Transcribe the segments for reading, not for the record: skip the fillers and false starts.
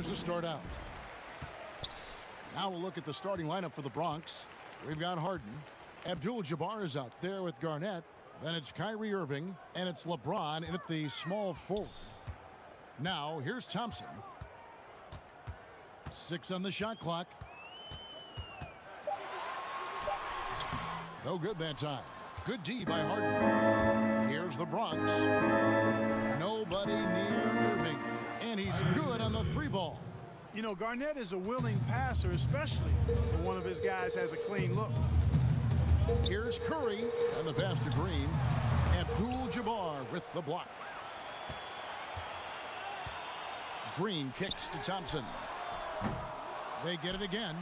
To start out. Now we'll look at the starting lineup for the Bronx. We've got Harden. Abdul-Jabbar is out there with Garnett. Then it's Kyrie, Irving, and it's LeBron in at the small forward. Now here's Thompson. 6 on the shot clock. No good that time. Good D by Harden. Here's the Bronx. Nobody near Irving. And he's good on the 3-ball. You know, Garnett is a willing passer, especially when one of his guys has a clean look. Here's Curry on the pass to Green. Abdul-Jabbar with the block. Green kicks to Thompson. They get it again.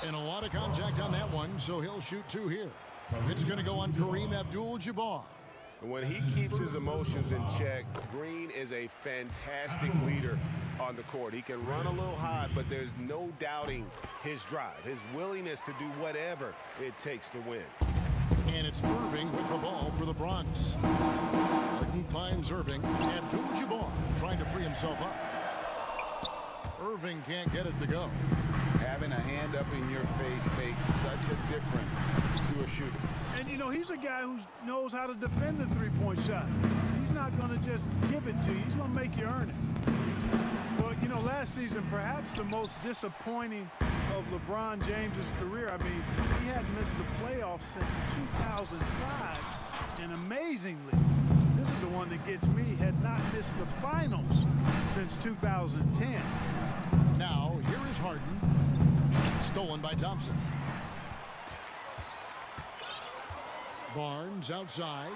And a lot of contact on that one, so he'll shoot 2 here. It's going to go on KareemAbdul-Jabbar. When he keeps his emotions in check, Green is a fantastic leader on the court. He can run a little hot, but there's no doubting his drive, his willingness to do whatever it takes to win. And it's Irving with the ball for the Bronx. Harden finds Irving. Abdul-Jabbar trying to free himself up. Irving can't get it to go. Having a hand up in your face makes such a difference to a shooter. And, you know, he's a guy who knows how to defend the 3-point shot. He's not going to just give it to you. He's going to make you earn it. Well, you know, last season, perhaps the most disappointing of LeBron James's career. I mean, he hadn't missed the playoffs since 2005. And amazingly, this is the one that gets me, had not missed the finals since 2010. Now, here is Harden. Stolen by Thompson. Barnes outside.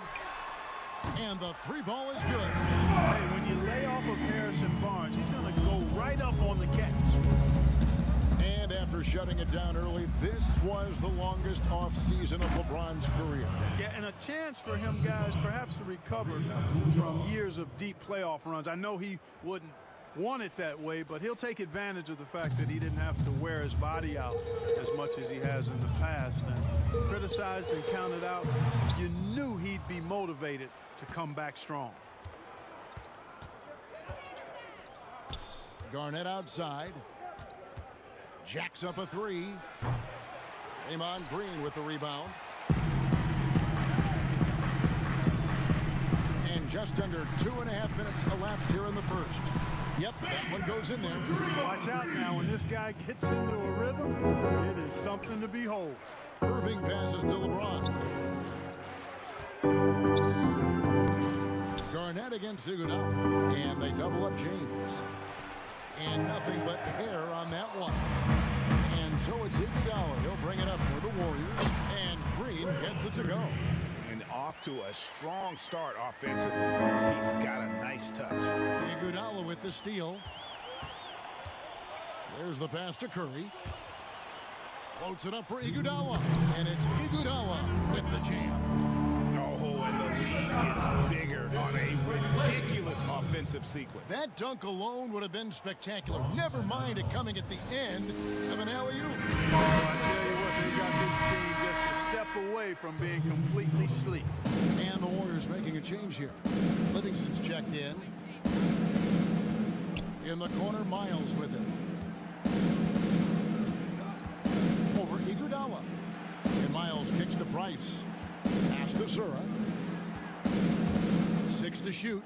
And the 3-ball is good. Hey, when you lay off of Harrison Barnes, he's going to go right up on the catch. And after shutting it down early, this was the longest offseason of LeBron's career. Yeah, and a chance for him, guys, perhaps to recover from years of deep playoff runs. I know he wouldn't want it that way, but he'll take advantage of the fact that he didn't have to wear his body out as much as he has in the past. And criticized and counted out, you knew he'd be motivated to come back strong. Garnett outside. Jacks up a 3. Draymond Green with the rebound. And just under 2.5 minutes elapsed here in the first. Yep, that one goes in there. Watch out now. When this guy gets into a rhythm, it is something to behold. Irving passes to LeBron. Garnett against Iguodala. And they double up James. And nothing but air on that one. And so it's Iguodala. He'll bring it up for the Warriors. And Green gets it to go. And off to a strong start offensively. He's got a nice touch. Iguodala with the steal. There's the pass to Curry. Floats it up for Iguodala. And it's Iguodala with the jam. Oh, and the lead gets bigger on a ridiculous offensive sequence. That dunk alone would have been spectacular. Never mind it coming at the end of an alley-oop. Oh, I tell you what, they got this team just a step away from being completely asleep. And the Warriors making a change here. Livingston's checked in. In the corner, Miles with it. Over Iguodala. And Miles kicks to Price. Pass to Sura. 6 to shoot.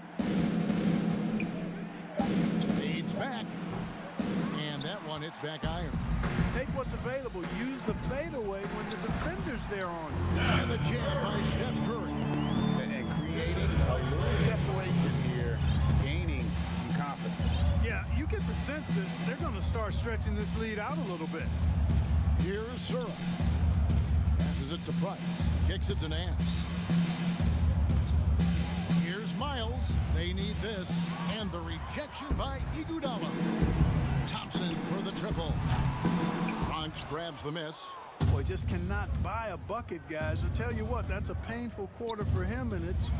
Fades back. And that one hits back iron. Take what's available. Use the fadeaway when the defender's there on you. And the jam by Steph Curry. And creating a little separation here, gaining some confidence. Yeah, you get the sense that they're going to start stretching this lead out a little bit. Here's Sura. Passes it to Price. Kicks it to Nance. Here's Miles. They need this. And the rejection by Iguodala. Thompson for the triple. Bronx grabs the miss. Boy, just cannot buy a bucket, guys. I'll tell you what, that's a painful quarter for him, and it's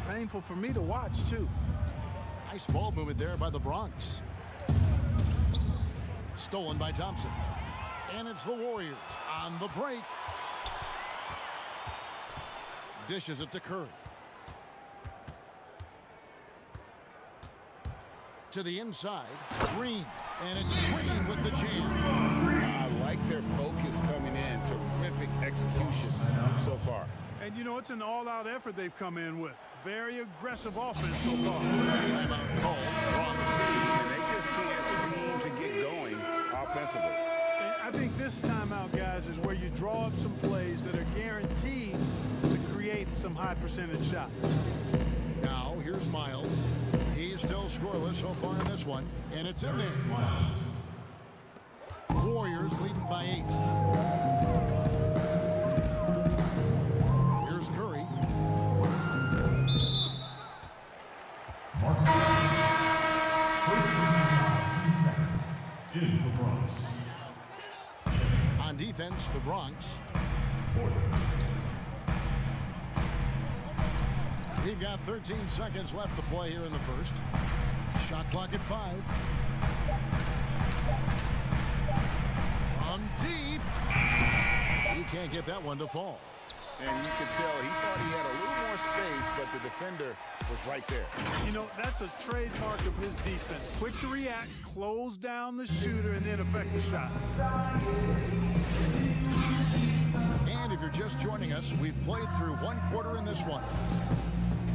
painful for me to watch, too. Nice ball movement there by the Bronx. Stolen by Thompson. And it's the Warriors on the break. Dishes it to Curry. To the inside, Green. And it's Green with the jam. I like their focus coming in. Terrific execution so far. And, you know, it's an all-out effort they've come in with. Very aggressive offense so far. Timeout call. And they just can't seem to get going offensively. And I think this timeout, guys, is where you draw up some plays that are guaranteed to create some high percentage shots. Now, here's Miles. He's still scoreless so far in this one. And it's in there. Warriors leading by 8. Here's Curry. On defense, the Bronx. We've got 13 seconds left to play here in the first. Shot clock at 5. From deep. He can't get that one to fall. And you could tell he thought he had a little more space, but the defender was right there. You know, that's a trademark of his defense. Quick to react, close down the shooter, and then affect the shot. And if you're just joining us, we've played through one quarter in this one.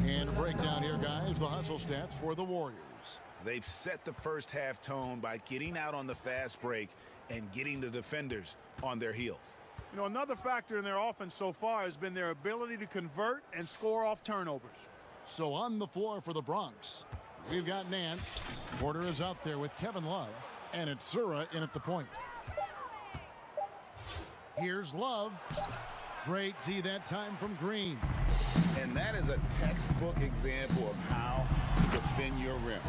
And a breakdown here, guys, the hustle stats for the Warriors. They've set the first half tone by getting out on the fast break and getting the defenders on their heels. You know, another factor in their offense so far has been their ability to convert and score off turnovers. So on the floor for the Bronx, we've got Nance. Porter is out there with Kevin Love. And it's Zura in at the point. Here's Love. Great D that time from Green. And that is a textbook example of how to defend your rim.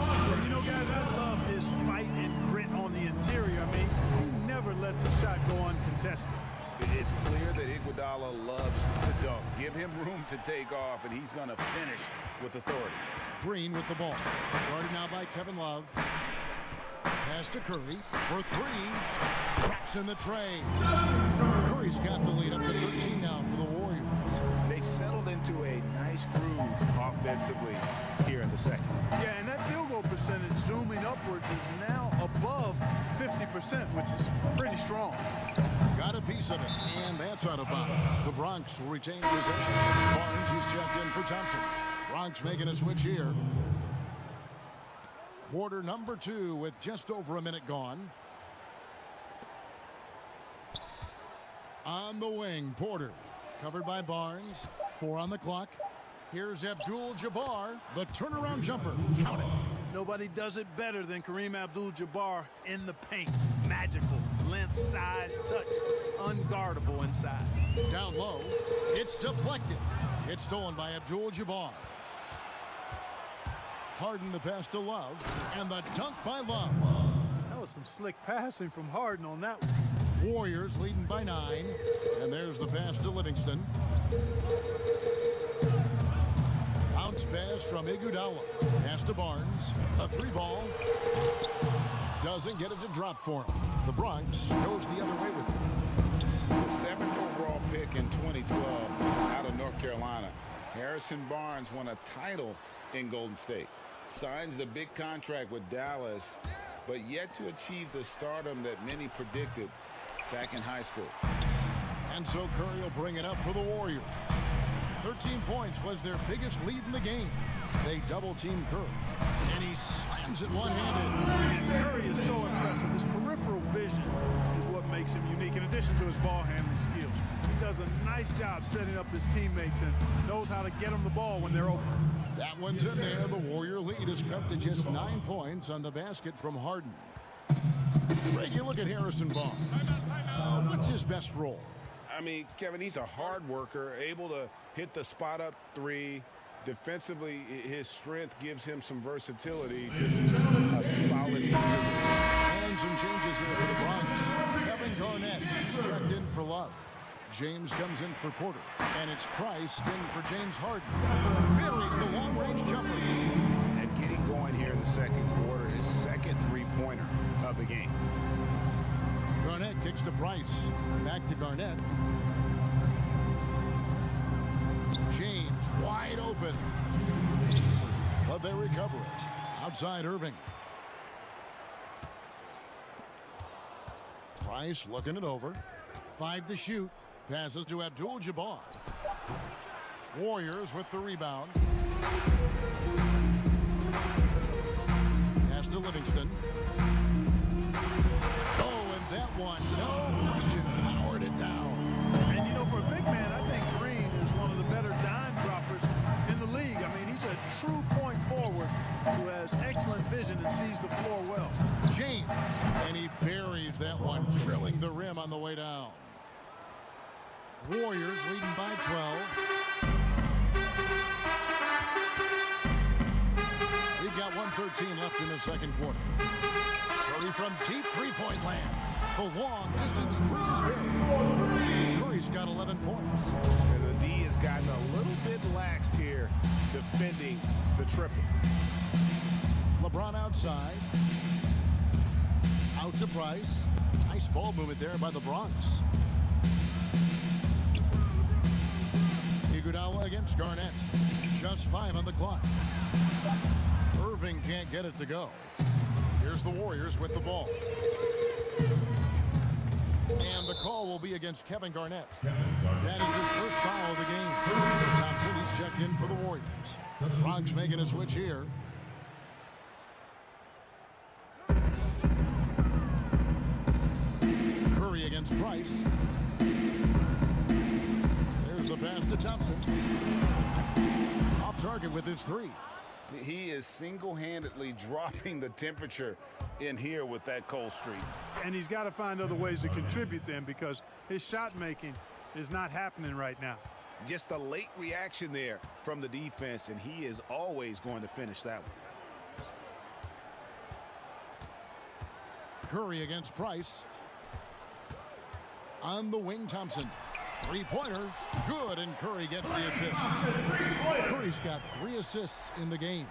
You know, guys, I love his fight and grit on the interior. I mean, he never lets a shot go uncontested. It's clear that Iguodala loves to dunk. Give him room to take off, and he's going to finish with authority. Green with the ball. Guarded now by Kevin Love. Pass to Curry for 3. Drops in the tray. Curry's got the lead up to 13 now for the Warriors. They've settled into a nice groove offensively here in the second. Yeah, and that field goal percentage zooming upwards is now above 50%, which is pretty strong. Got a piece of it, and that's out of bounds. The Bronx will retain possession. Barnes, he's checked in for Thompson. Bronx making a switch here. Quarter number 2 with just over a minute gone. On the wing, Porter. Covered by Barnes. 4 on the clock. Here's Abdul-Jabbar, the turnaround jumper. Count it. Nobody does it better than KareemAbdul-Jabbar in the paint. Magical. Length, size, touch. Unguardable inside. Down low. It's deflected. It's stolen by Abdul-Jabbar. Harden the pass to Love. And the dunk by Love. That was some slick passing from Harden on that one. Warriors leading by 9. And there's the pass to Livingston. Bounce pass from Iguodala. Pass to Barnes. A 3-ball. Doesn't get it to drop for him. The Bronx goes the other way with it. The 7th overall pick in 2012 out of North Carolina. Harrison Barnes won a title in Golden State. Signs the big contract with Dallas, but yet to achieve the stardom that many predicted back in high school. And so Curry will bring it up for the Warriors. 13 points was their biggest lead in the game. They double-team Curry, and he slams it one-handed. Curry is so impressive. His peripheral vision is what makes him unique, in addition to his ball-handling skills. He does a nice job setting up his teammates and knows how to get them the ball when they're open. That one's in there. The Warrior lead is cut to just 9 points on the basket from Harden. Greg, you look at Harrison Barnes. What's his best role? I mean, Kevin, he's a hard worker, able to hit the spot-up 3. Defensively, his strength gives him some versatility. Just a solid. And some changes here for the Bronx. Kevin Garnett checked in for Love. James comes in for Porter. And it's Price in for James Harden. Buries the long-range jumper. And getting going here in the second quarter, his second three-pointer of the game. Garnett kicks to Price. Back to Garnett. James wide open. But they recover it. Outside Irving. Price looking it over. 5 to shoot. Passes to Abdul-Jabbar. Warriors with the rebound. Pass to Livingston. Oh, and that one, no question, powered it down. And, you know, for a big man, I think Green is one of the better dime droppers in the league. I mean, he's a true point forward who has excellent vision and sees the floor well. James, and he buries that one, drilling the rim on the way down. Warriors leading by 12. We've got 1:13 left in the second quarter. Curry from deep three-point land. The long-distance three is good. Curry's got 11 points. And the D has gotten a little bit laxed here defending the triple. LeBron outside. Out to Price. Nice ball movement there by the Bronx. Iguodala against Garnett. Just 5 on the clock. Irving can't get it to go. Here's the Warriors with the ball. And the call will be against Kevin Garnett. That is his first foul of the game. Thompson, he's checked in for the Warriors. Bronx making a switch here. Curry against Price. There's the pass to Thompson. Off target with his three. He is single-handedly dropping the temperature in here with that cold streak. And he's got to find other ways to contribute them because his shot making is not happening right now. Just a late reaction there from the defense, and he is always going to finish that one. Curry against Price. On the wing, Thompson. Three-pointer, good, and Curry gets the assist. Curry's got 3 assists in the game.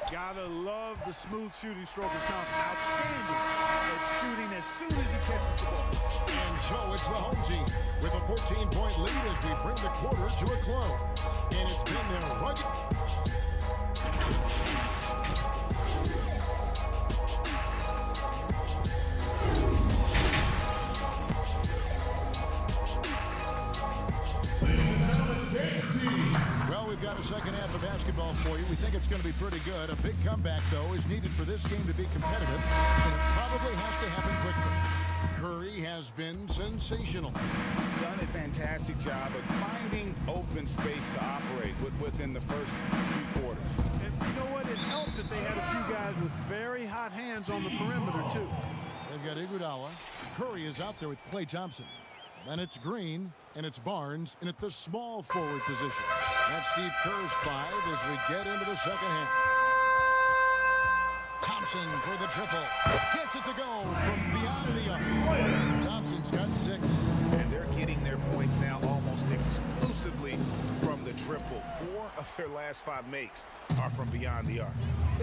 Gotta love the smooth shooting stroke of Thompson. Outstanding at shooting as soon as he catches the ball. And so it's the home team with a 14-point lead as we bring the quarter to a close. And it's been their rugged. Well, we've got a second half of basketball for you. We think it's going to be pretty good. A big comeback, though, is needed for this game to be competitive, and it probably has to happen quickly. Curry has been sensational. Done a fantastic job of finding open space to operate within the first few quarters. And you know what? It helped that they had a few guys with very hot hands on the perimeter, too. They've got Iguodala. Curry is out there with Klay Thompson. Then it's Green, and it's Barnes, and at the small forward position. That's Steve Kerr's 5 as we get into the second half. Thompson for the triple. Gets it to go from beyond the arc. Thompson's got 6. And they're getting their points now almost exclusively from the triple. 4 of their last 5 makes are from beyond the arc.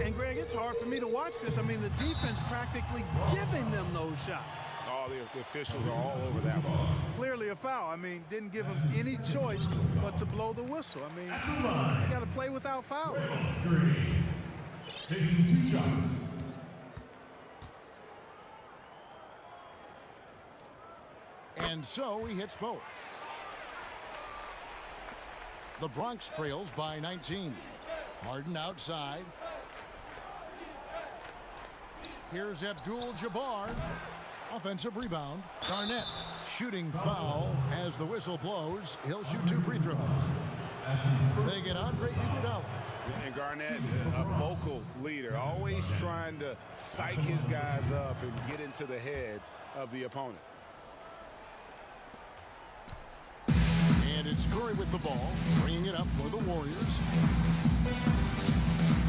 And, Greg, it's hard for me to watch this. I mean, the defense practically giving them those shots. All the officials are all over that one. Clearly a foul. I mean, didn't give them any choice but to blow the whistle. I mean, you got to play without foul. Taking 2 shots. And so he hits both. The Bronx trails by 19. Harden outside. Here's Abdul-Jabbar. Offensive rebound. Garnett shooting foul as the whistle blows. He'll shoot 2 free throws. They get Andre Iguodala. And Garnett, a vocal leader, always trying to psych his guys up and get into the head of the opponent. And it's Curry with the ball, bringing it up for the Warriors.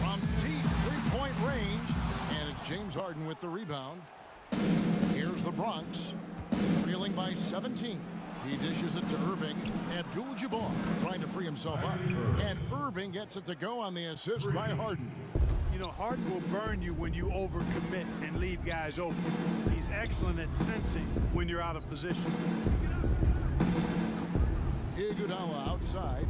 From deep three-point range, and it's James Harden with the rebound. the Bronx, trailing by 17. He dishes it to Irving. Abdul-Jabbar trying to free himself up. And Irving gets it to go on the assist by Harden. You know, Harden will burn you when you overcommit and leave guys open. He's excellent at sensing when you're out of position. Iguodala outside.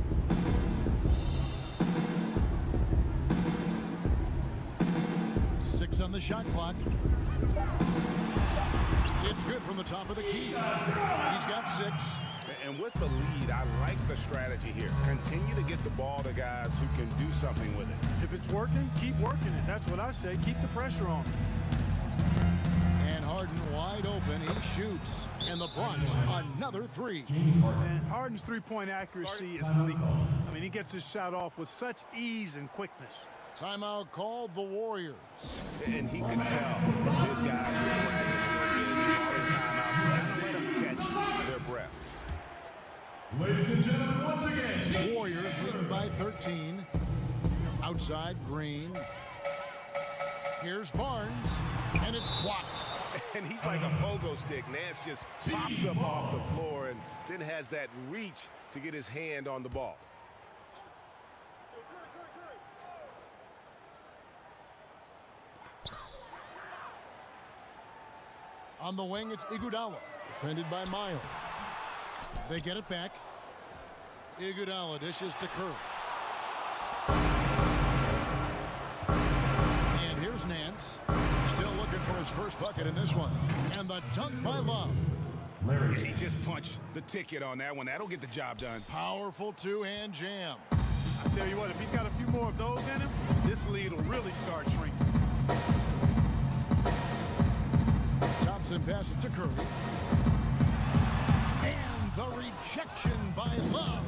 Six on the shot clock. It's good from the top of the key. He's got 6. And with the lead, I like the strategy here. Continue to get the ball to guys who can do something with it. If it's working, keep working it. That's what I say. Keep the pressure on. And Harden wide open. He shoots. And the Bronx, another 3. And Harden's three-point accuracy is lethal. I mean, he gets his shot off with such ease and quickness. Timeout called the Warriors. And he can tell his guys are practicing let them catch their breath. Ladies and gentlemen, once again, Warriors leading by 13. Outside, Green. Here's Barnes, and it's blocked. And he's like a pogo stick. Nance just pops up off the floor and then has that reach to get his hand on the ball. On the wing, it's Iguodala, defended by Miles. They get it back. Iguodala dishes to Curry. And here's Nance. Still looking for his first bucket in this one. And the dunk by Love. He just punched the ticket on that one. That'll get the job done. Powerful two-hand jam. I tell you what, if he's got a few more of those in him, this lead will really start shrinking. Thompson passes to Curry. And the rejection by Love.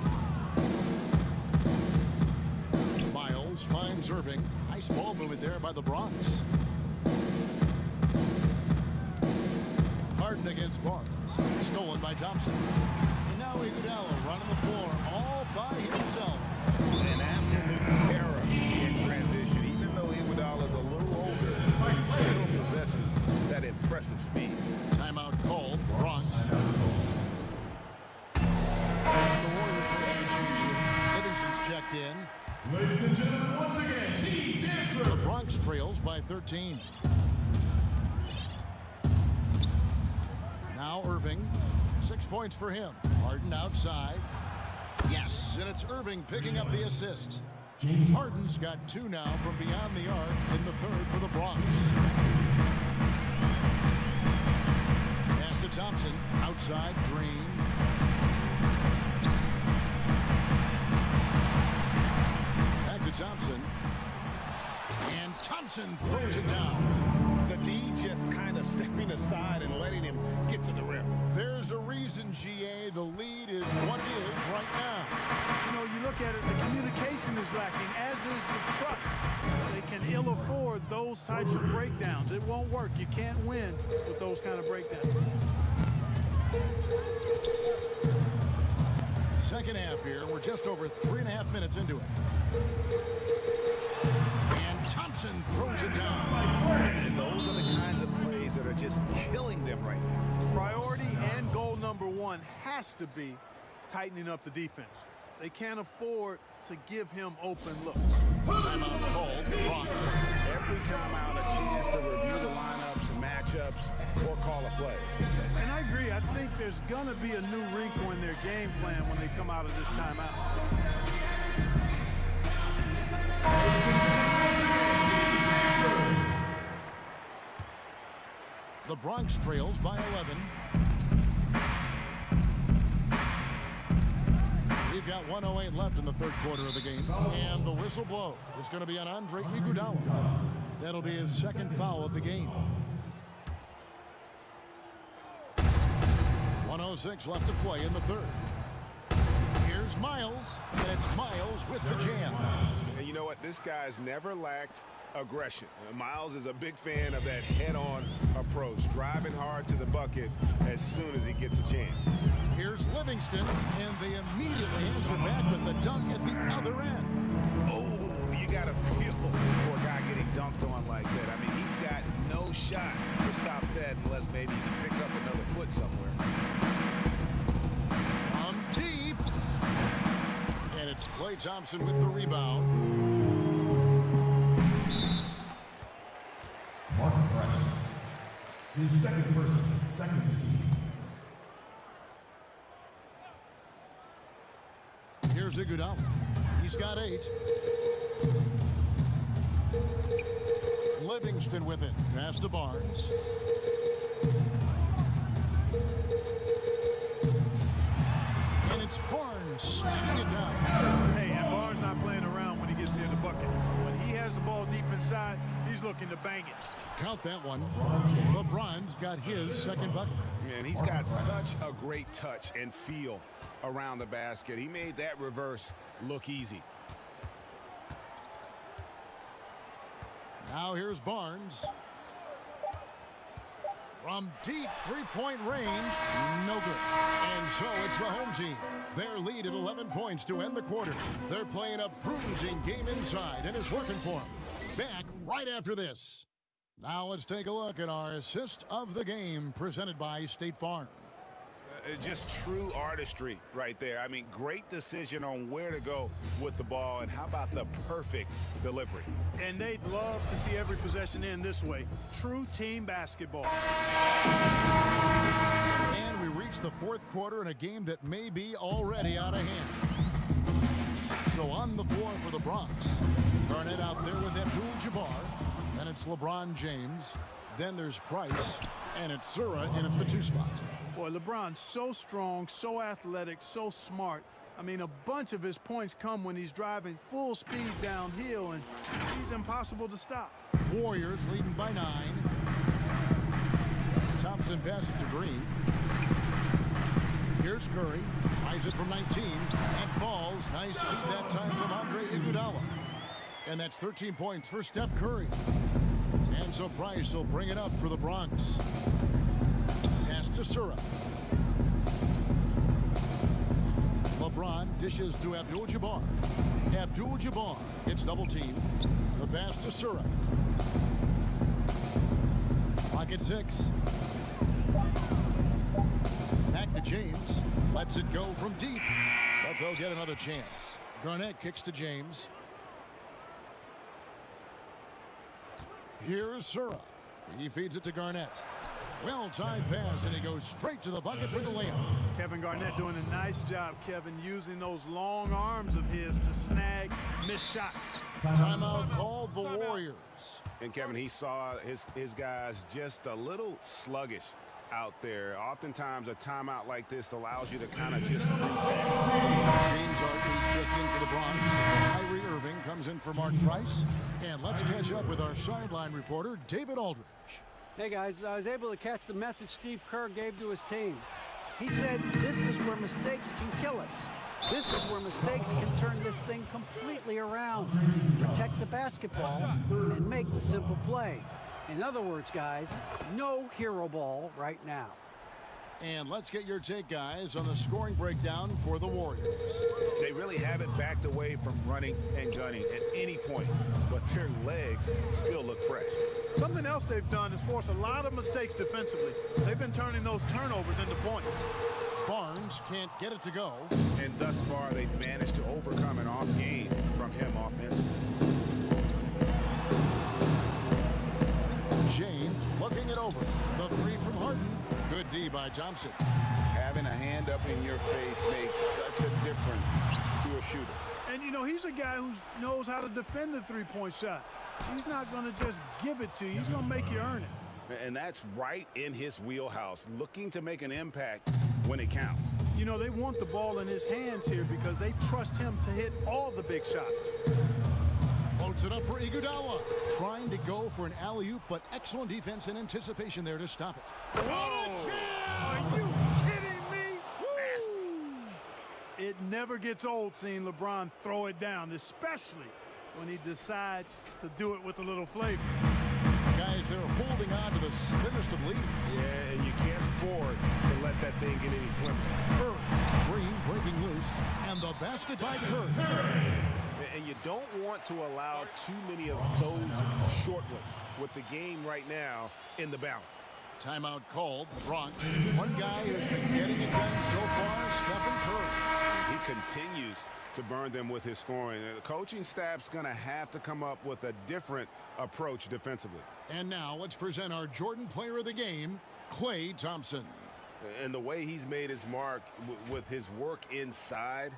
Miles finds Irving. Nice ball movement there by the Bronx. Harden against Barnes. Stolen by Thompson. And now Iguodala running the floor all by himself. An absolute terror in transition. Even though Iguodala is a little older, he still possesses that impressive speed. Timeout called. Bronx. The Warriors Livingston's checked in. ladies and gentlemen, once again, Team Dancer. The Bronx trails by 13. Now Irving. 6 points for him. Harden outside. Yes, and it's Irving picking up the assist. Harden's got 2 now from beyond the arc in the third for the Bronx. Pass to Thompson. Outside, Green. Back to Thompson. And Thompson throws it down. The D just kind of stepping aside and letting him get to the rim. There's a reason, GA, the lead is what it is right now. You know, you look at it, the communication is lacking, as is the trust. They can ill afford those types of breakdowns. It won't work. You can't win with those kind of breakdowns. Second half here. We're just over 3.5 minutes into it. And Thompson throws it down. And those are the kinds of plays that are just killing them right now. Priority and goal number 1 has to be tightening up the defense. They can't afford to give him open looks. Timeout called. Bronx. Every time out, a chance to review the lineups and matchups or call a play. And I agree. I think there's going to be a new wrinkle in their game plan when they come out of this timeout. The Bronx trails by 11. We've got 1:08 left in the third quarter of the game. And the whistle blows. It's going to be on Andre Iguodala. That'll be his second foul of the game. 1:06 left to play in the third. Here's Miles, and it's Miles with the jam. And you know what? This guy's never lacked aggression. Miles is a big fan of that head-on approach, driving hard to the bucket as soon as he gets a chance. Here's Livingston, and they immediately answer back with the dunk at the other end. Oh, you got to feel for a guy getting dunked on like that. I mean, he's got no shot to stop that unless maybe he can pick up It's Klay Thompson with the rebound. Mark Price. His second person, second team. Here's Iguodala. He's got 8. Livingston with it. Pass to Barnes. And it's Barnes slamming it down. Hey, and Barnes not playing around when he gets near the bucket. When he has the ball deep inside, he's looking to bang it. Count that one. LeBron's got his second bucket. And he's got such a great touch and feel around the basket. He made that reverse look easy. Now here's Barnes. From deep three-point range, no good. And so it's the home team. Their lead at 11 points to end the quarter. They're playing a bruising game inside, and it's working for them. Back right after this. Now let's take a look at our assist of the game presented by State Farm. Just true artistry right there. I mean, great decision on where to go with the ball, and how about the perfect delivery? And they'd love to see every possession end this way. True team basketball. And we reach the fourth quarter in a game that may be already out of hand. So on the floor for the Bronx, Garnett out there with Abdul-Jabbar. Then it's LeBron James. Then there's Price. And it's Sura in at the 2 spot. Boy, LeBron's so strong, so athletic, so smart. I mean, a bunch of his points come when he's driving full speed downhill, and he's impossible to stop. Warriors leading by 9. Thompson passes to Green. Here's Curry. Tries it from 19. And falls. Nice feed that time from Andre Iguodala. And that's 13 points for Steph Curry. And so Price will bring it up for the Bronx. Pass to Sura. LeBron dishes to Abdul-Jabbar. Abdul-Jabbar gets double team. The pass to Sura. Clock at 6. Back to James. Lets it go from deep. But they'll get another chance. Garnett kicks to James. Here's Sura. He feeds it to Garnett. Well-timed pass, and he goes straight to the bucket for the layup. Kevin Garnett doing a nice job, Kevin, using those long arms of his to snag missed shots. Timeout called the Warriors. And Kevin, he saw his guys just a little sluggish out there. Oftentimes a timeout like this allows you to kind of just reset. James Harden's checked in for the Bronx. Kyrie Irving comes in for Mark Price. And let's catch up with our sideline reporter, David Aldridge. Hey guys, I was able to catch the message Steve Kerr gave to his team. He said, this is where mistakes can kill us. This is where mistakes can turn this thing completely around. Protect the basketball and make the simple play. In other words, guys, no hero ball right now. And let's get your take, guys, on the scoring breakdown for the Warriors. They really haven't backed away from running and gunning at any point, but their legs still look fresh. Something else they've done is force a lot of mistakes defensively. They've been turning those turnovers into points. Barnes can't get it to go. And thus far, they've managed to overcome an off game from him offensively. James looking it over. The 3 from Harden. Good D by Thompson. Having a hand up in your face makes such a difference to a shooter. And, you know, he's a guy who knows how to defend the three-point shot. He's not going to just give it to you. He's going to make you earn it. And that's right in his wheelhouse, looking to make an impact when it counts. You know, they want the ball in his hands here because they trust him to hit all the big shots. Floats it up for Iguodala. Trying to go for an alley-oop, but excellent defense and anticipation there to stop it. Oh. Are you kidding me? Nasty. It never gets old seeing LeBron throw it down, especially when he decides to do it with a little flavor. Guys, they're holding on to the thinnest of leads. Yeah, and you can't afford to let that thing get any slimmer. Curry, Green breaking loose, and the basket by Curry. And you don't want to allow too many of those short ones with the game right now in the balance. Timeout called. The Bronx. One guy who's been getting it done so far, Stephen Curry. He continues to burn them with his scoring. The coaching staff's going to have to come up with a different approach defensively. And now let's present our Jordan Player of the Game, Klay Thompson. And the way he's made his mark with his work inside,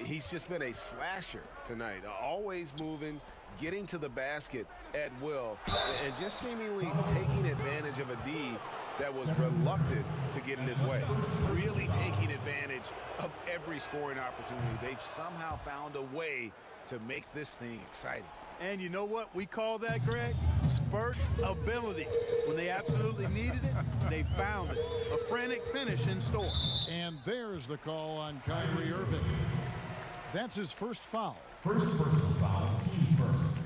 he's just been a slasher tonight. Always moving, getting to the basket at will, and just seemingly taking advantage of a D that was reluctant to get in his way. Really taking advantage of every scoring opportunity. They've somehow found a way to make this thing exciting. And you know what we call that, Greg? Spurt ability. When they absolutely needed it, they found it. A frantic finish in store. And there's the call on Kyrie Irving. That's his first foul. First personal foul, team's first.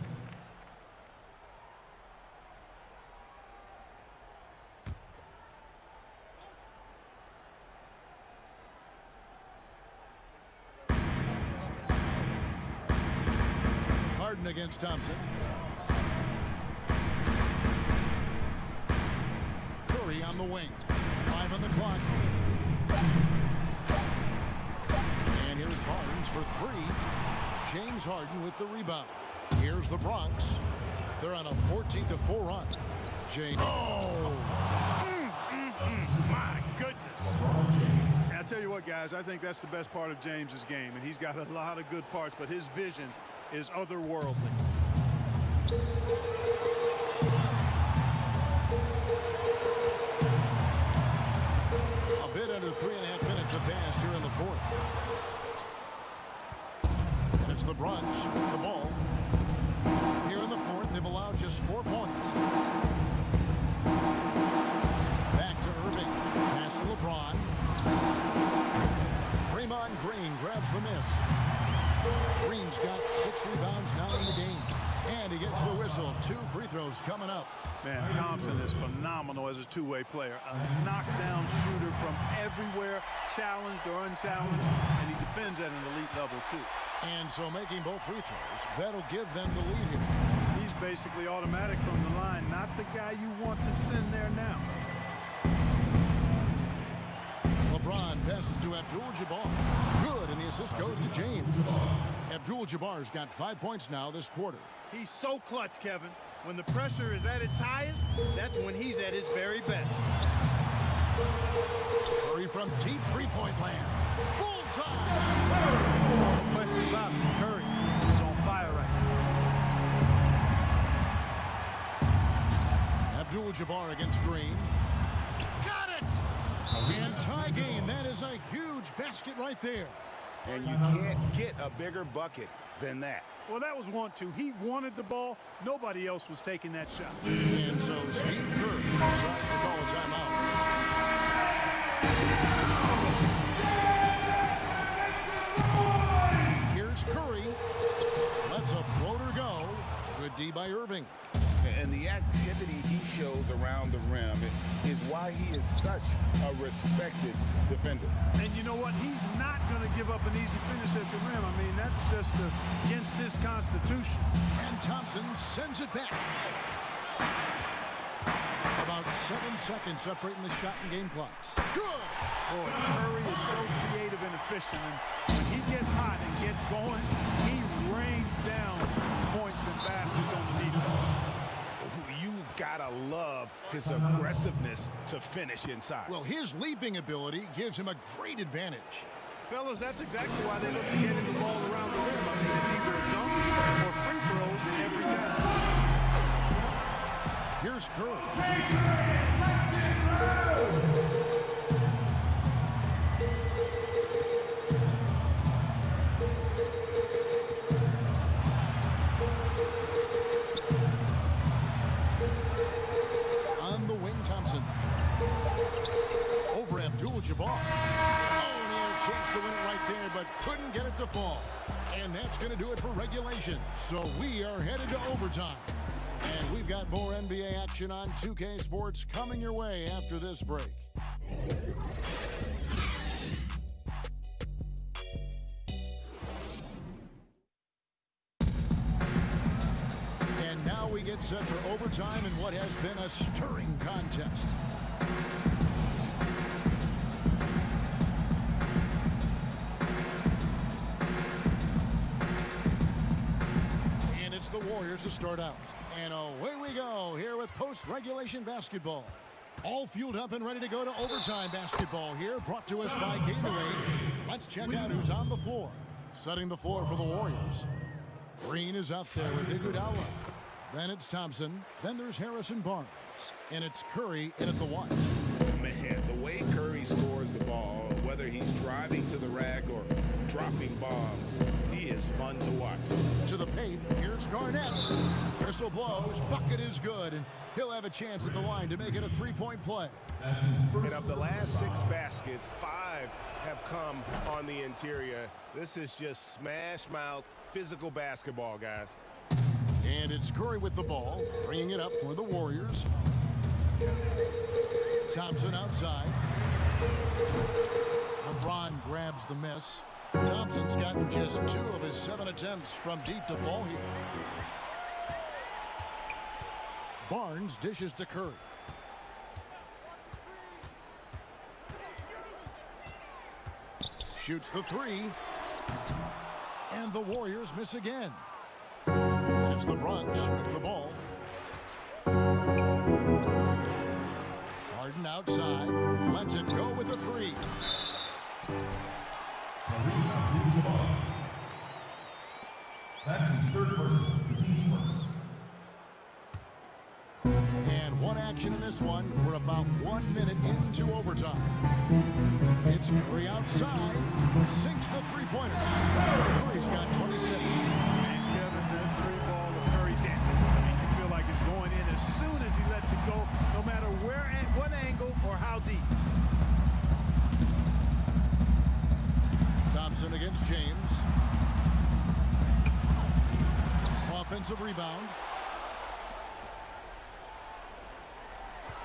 Harden against Thompson. Curry on the wing. 5 on the clock. And here's Barnes for 3. James Harden with the rebound. Here's the Bronx. They're on a 14-4 run. James. Oh! My goodness. And I tell you what, guys, I think that's the best part of James's game. And he's got a lot of good parts, but his vision is otherworldly. A bit under 3.5 minutes have passed here in the fourth. And it's the Bronx with the ball. Here in the fourth, they've allowed just 4 points. Back to Irving. Pass to LeBron. Draymond Green grabs the miss. Green's got 6 rebounds now in the game. And he gets the whistle. 2 free throws coming up. Man, Thompson is phenomenal as a two-way player. A knockdown shooter from everywhere, challenged or unchallenged, and he defends at an elite level, too. And so making both free throws, that'll give them the lead here. He's basically automatic from the line, not the guy you want to send there now. LeBron passes to Abdul-Jabbar. Good, and the assist goes to James. Abdul-Jabbar's got 5 points now this quarter. He's so clutch, Kevin. When the pressure is at its highest, that's when he's at his very best. Curry from deep three-point land. Bullseye! No question about it. Curry is on fire right now. Abdul-Jabbar against Green. Got it! And tie game. That is a huge basket right there. And you can't get a bigger bucket than that. Well, that was 1-2. He wanted the ball. Nobody else was taking that shot. And so Steve Kerr decides to call a timeout. Here's Curry. Lets a floater go. Good D by Irving. And the activity he shows around the rim is why he is such a respected defender. And you know what? He's not going to give up an easy finish at the rim. I mean, that's just against his constitution. And Thompson sends it back. About 7 seconds separating the shot and game clocks. Good! Boy, Curry is so creative and efficient. And when he gets hot and gets going, he rains down points and baskets on the defense. You've got to love his aggressiveness to finish inside. Well, his leaping ability gives him a great advantage. Fellas, that's exactly why they look to get him the ball around the rim. I mean, it's either a dunk or free throws every time. Here's Curry. On the wing, Thompson. Over Abdul-Jabbar. Oh, and he had a chance to win it right there, but couldn't get it to fall. And that's going to do it for regulation. So we are headed to overtime. And we've got more NBA action on 2K Sports coming your way after this break. And now we get set for overtime in what has been a stirring contest. start out. And away we go here with post-regulation basketball. All fueled up and ready to go to overtime basketball here, brought to us by Gatorade. Let's check out who's on the floor. Setting the floor for the Warriors. Green is out there with Iguodala. Then it's Thompson. Then there's Harrison Barnes. And it's Curry in at the one. Man, the way Curry scores the ball, whether he's driving to the rack or dropping bombs, he is fun to watch. To the paint, here's Garnett. Whistle blows, bucket is good, and he'll have a chance at the line to make it a three-point play. And of the last 6 baskets, 5 have come on the interior. This is just smash-mouth physical basketball, guys. And it's Curry with the ball, bringing it up for the Warriors. Thompson outside. LeBron grabs the miss. Thompson's gotten just 2 of his 7 attempts from deep to fall here. Barnes dishes to Curry. Shoots the 3. And the Warriors miss again. And it's the Bronx with the ball. Harden outside. Lets it go with the 3. KareemAbdul-Jabbar. That's his third person, the team's first. And one action in this one. We're about 1 minute into overtime. It's Curry outside. Sinks the three-pointer. Curry's got 26. And Kevin, that 3-ball of Curry damage. I mean, you feel like it's going in as soon as he lets it go, no matter where and what angle or how deep. Thompson against James. Offensive rebound.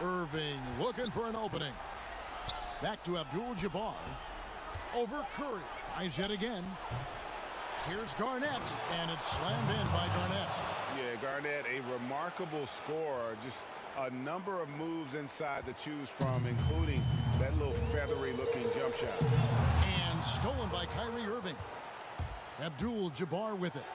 Irving looking for an opening. Back to Abdul-Jabbar. Over Curry. Tries yet again. Here's Garnett. And it's slammed in by Garnett. Yeah, Garnett, a remarkable scorer. Just a number of moves inside to choose from, including that little feathery-looking jump shot. And stolen by Kyrie Irving. Abdul-Jabbar with it.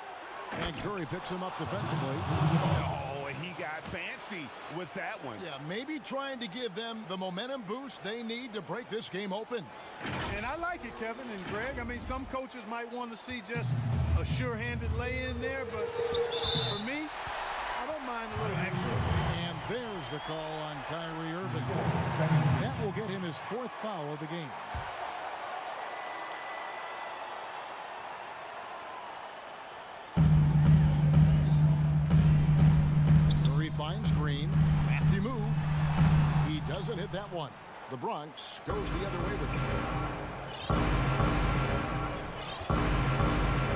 And Curry picks him up defensively. Oh, he got fancy with that one. Yeah, maybe trying to give them the momentum boost they need to break this game open. And I like it, Kevin and Greg. I mean, some coaches might want to see just a sure-handed lay-in there, but for me, I don't mind a little extra. And there's the call on Kyrie Irving. That will get him his 4th foul of the game. Curry finds Green. Crafty move. He doesn't hit that one. The Bronx goes the other way with it.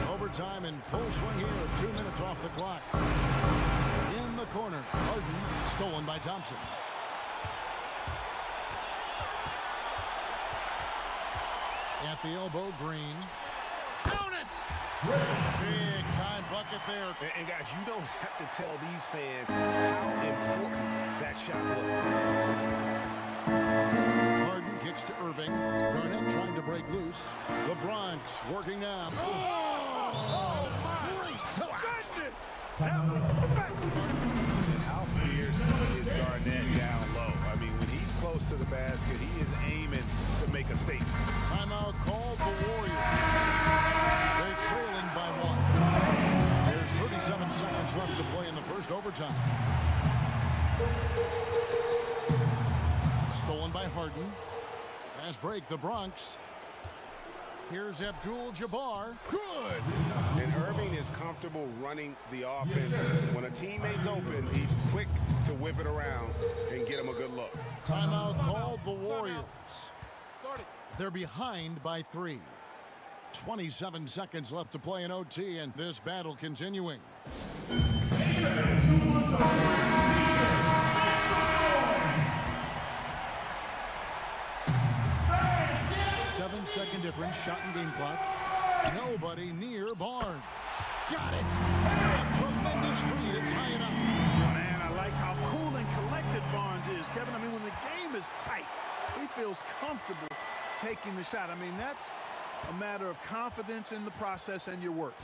Overtime in full swing here. 2 minutes off the clock. In the corner, Harden, stolen by Thompson. At the elbow, Green. Count it! Big time bucket there. And guys, you don't have to tell these fans how important that shot was. Harden kicks to Irving. Garnett trying to break loose. The Bronx working now. Oh, my goodness! And how fierce is Garnett down low? I mean, when he's close to the basket, he is aiming to make a statement. Timeout called the Warriors. They're trailing by 1. There's 37 seconds left to play in the first overtime. Stolen by Harden. Fast break, the Bronx. Here's Abdul-Jabbar. Good! And Irving is comfortable running the offense. When a teammate's open, he's quick to whip it around and get him a good look. Timeout called the Warriors. They're behind by 3. 27 seconds left to play in OT, and this battle continuing. 7-second difference, shot and game clock. Nobody near Barnes. Got it. A tremendous three to tie it up. Man, I like how cool and collected Barnes is, Kevin. I mean, when the game is tight, he feels comfortable taking the shot. I mean, that's a matter of confidence in the process and your work.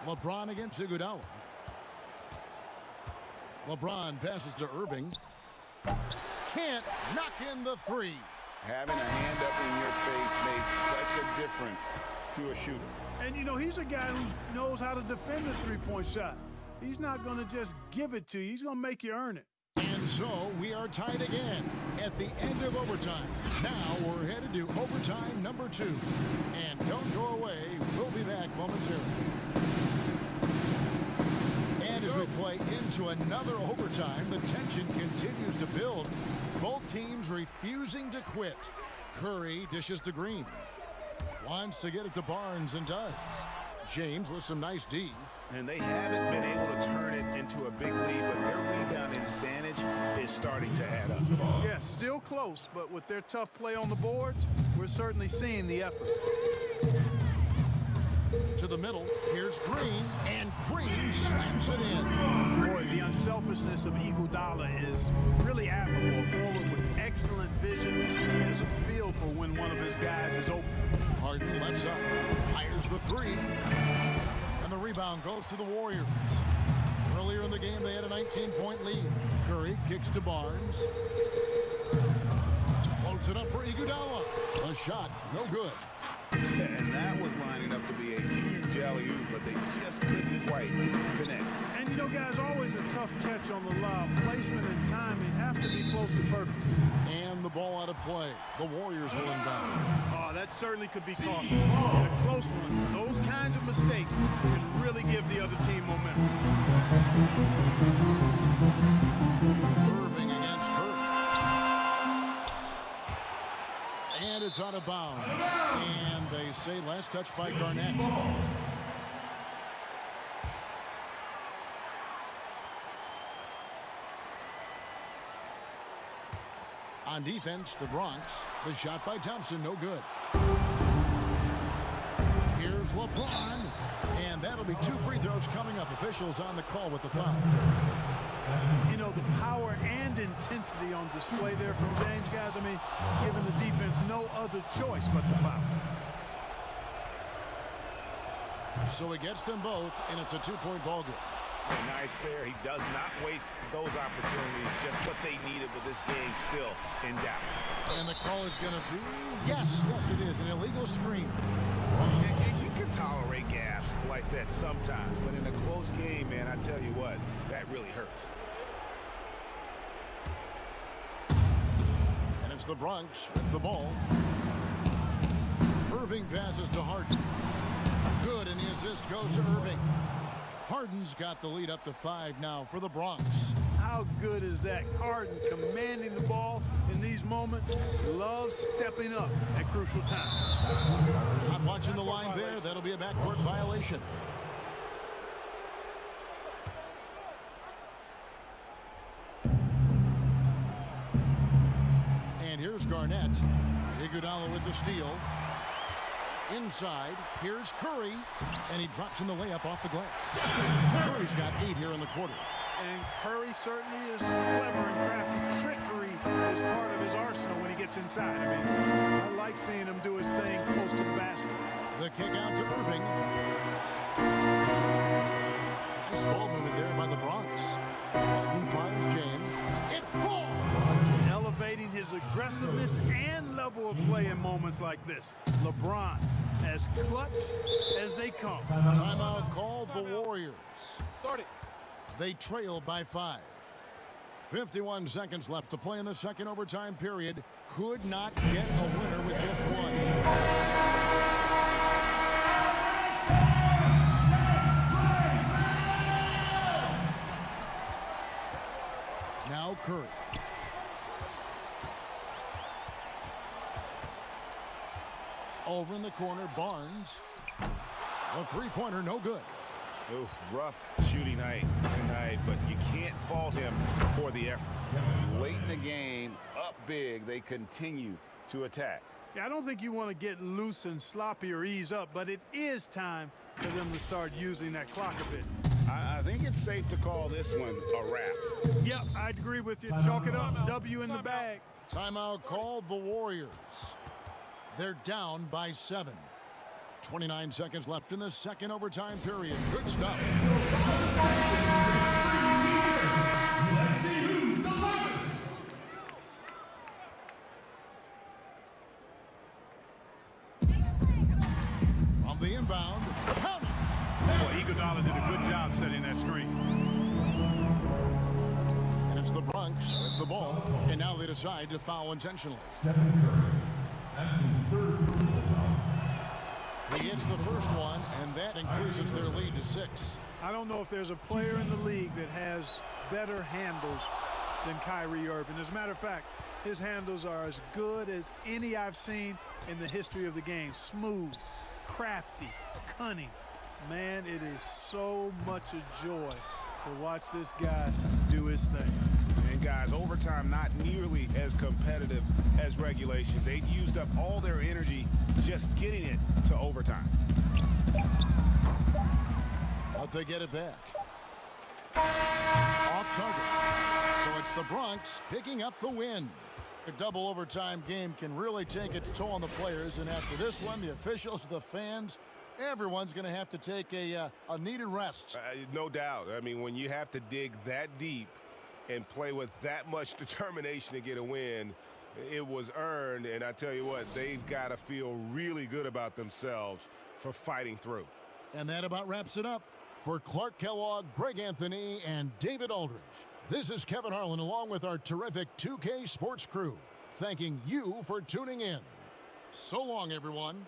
LeBron against Iguodala. LeBron passes to Irving. Can't knock in the three. Having a hand up in your face made such a difference to a shooter. And, you know, he's a guy who knows how to defend the three-point shot. He's not going to just give it to you. He's going to make you earn it. And so we are tied again at the end of overtime. Now we're headed to overtime number 2. And don't go away. We'll be back momentarily. And as we play into another overtime, the tension continues to build. Both teams refusing to quit. Curry dishes to Green. Wants to get it to Barnes and does. James with some nice D. And they haven't been able to turn it into a big lead, but their rebounding advantage is starting to add up. Yeah, still close, but with their tough play on the boards, we're certainly seeing the effort. To the middle, here's Green, and Green slams it in. Boy, the unselfishness of Iguodala is really admirable. A forward with excellent vision. He has a feel for when one of his guys is open. Harden left side, fires the three. And the rebound goes to the Warriors. Earlier in the game, they had a 19-point lead. Curry kicks to Barnes. Floats it up for Iguodala. A shot, no good. And that was lining up to be a huge alley-oop, but they just couldn't quite connect. And, you know, guys, always a tough catch on the lob. Placement and timing have to be close to perfect. And the ball out of play. The Warriors will inbound. Oh, that certainly could be costly. A close one. Those kinds of mistakes can really give the other team momentum. Irving against Curry. And it's out of bounds. And they say last touch by Garnett. On defense, the Bronx. The shot by Thompson, no good. Here's LeBron. And that'll be 2 free throws coming up. Officials on the call with the foul. You know, the power and intensity on display there from James, guys. I mean, giving the defense no other choice but to foul. So he gets them both, and it's a 2-point ball game. Nice there. He does not waste those opportunities. Just what they needed with this game still in doubt. And the call is going to be, yes, it is, an illegal screen. And you can tolerate gaffes like that sometimes, but in a close game, man, I tell you what, that really hurts. And it's the Bronx with the ball. Irving passes to Harden. Good, and the assist goes to Irving. Harden's got the lead up to 5 now for the Bronx. How good is that? Harden commanding the ball in these moments. Loves stepping up at crucial times. Not watching the line there. That'll be a backcourt violation. And here's Garnett. Iguodala with the steal. Inside, here's Curry, and he drops in the layup off the glass. Curry's got 8 here in the quarter. And Curry certainly is clever and crafty. Trickery is part of his arsenal when he gets inside. I mean, I like seeing him do his thing close to the basket. The kick out to Irving. Nice ball movement there by the Bronx. Harden finds James. It falls! Elevating his aggressiveness and level of play in moments like this. LeBron, as clutch as they come. Timeout called the Warriors. Start it. They trail by 5. 51 seconds left to play in the second overtime period. Could not get a winner with just one. Now Curry. Over in the corner, Barnes. A three-pointer, no good. Oof, rough shooting night tonight, but you can't fault him for the effort. Late in the game, up big, they continue to attack. Yeah, I don't think you want to get loose and sloppy or ease up, but it is time for them to start using that clock a bit. I think it's safe to call this one a wrap. Yep, I'd agree with you. Chalk it up. W in the bag. Timeout called the Warriors. They're down by 7. 29 seconds left in the second overtime period. Good stuff. Let's see who's the loudest. From the inbound, count it. Boy, Iguodala did a good job setting that screen. And it's the Bronx with the ball. And now they decide to foul intentionally. Stephen Curry. That's his third personal foul. He hits the first one, and that increases their lead to 6. I don't know if there's a player in the league that has better handles than Kyrie Irving. As a matter of fact, his handles are as good as any I've seen in the history of the game. Smooth, crafty, cunning. Man, it is so much a joy to watch this guy do his thing. And guys, overtime not nearly as competitive as regulation. They used up all their energy just getting it to overtime. But they get it back. Off target. So it's the Bronx picking up the win. A double overtime game can really take its toll on the players, and after this one, the officials, the fans, everyone's going to have to take a needed rest. No doubt. I mean, when you have to dig that deep and play with that much determination to get a win, it was earned, and I tell you what, they've got to feel really good about themselves for fighting through. And that about wraps it up. For Clark Kellogg, Greg Anthony, and David Aldridge, this is Kevin Harlan along with our terrific 2K Sports crew, thanking you for tuning in. So long, everyone.